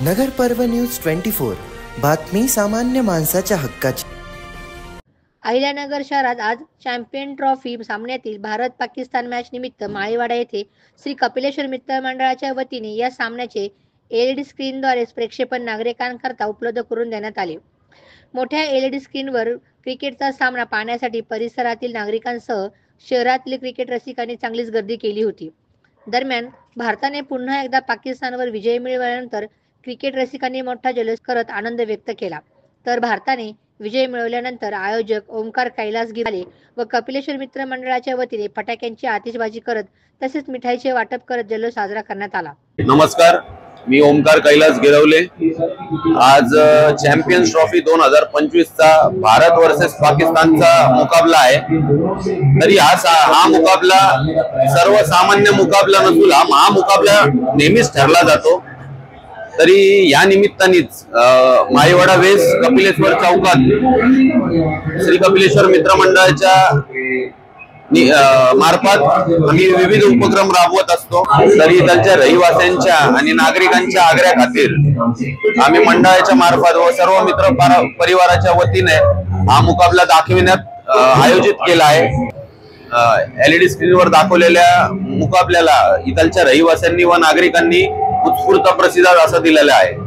नगर पर्व न्यूज 24 बातमी सामान्य माणसाच्या हक्काची। अहिल्यानगर शहरात आज चॅम्पियन ट्रॉफी सामन्यातील भारत पाकिस्तान मॅच निमित्त माळीवाडा येथे श्री कपिलेश्वर मित्र मंडळाच्या वतीने या सामन्याचे LED स्क्रीनद्वारे प्रक्षेपण नागरिकांकरता उपलब्ध करून देण्यात आले। मोठ्या LED स्क्रीनवर क्रिकेटचा सामना पाहण्यासाठी परिसरातील नागरिकांसह शहरातील क्रिकेट रसिकांनी चांगलीच गर्दी केली होती। दरम्यान भारताने पुन्हा एकदा पाकिस्तानवर विजय मिळवल्यानंतर क्रिकेट रसिकांनी मोठा जल्लोष करत आनंद व्यक्त केला। तर भारताने विजय मिळवल्यानंतर आयोजक ओमकार कैलास गिराले व कपिलेश्वर मित्र मंडळाच्या वतीने फटाक्यांची आतिषबाजी करत तसेच मिठाईचे वाटप करत जल्लोष साजरा करण्यात आला। नमस्कार, मी ओमकार कैलास गिरवले। आज चॅम्पियन्स ट्रॉफी 2025 चा भारत वर्सेस पाकिस्तानचा मुकाबला आहे। तरी हा मुकाबला सर्वसामान्य मुकाबला नसून हा मुकाबला नेहमीच ठरला जातो। तरी या निमित्तानेच माळीवाडा वेस्ट कपिलेश्वर चौकात श्री कपिलेश्वर मित्र मंडळाच्या मार्फत आम्ही विविध उपक्रम राबवत असतो। तरी त्यांच्या रहिवाशांच्या आणि नागरिकांच्या आग्रहा खातीर आम्ही मंडळाच्या मार्फत व सर्व मित्र परिवाराच्या वतीने हा मुकाबला दाखविण्यात आयोजित केला आहे। LED स्क्रीनवर दाखवलेल्या मुकाबल्याला इथलच्या रहिवाशांनी व नागरिकांनी उत्स्फूर्त प्रतिसाद असा दिलेला आहे।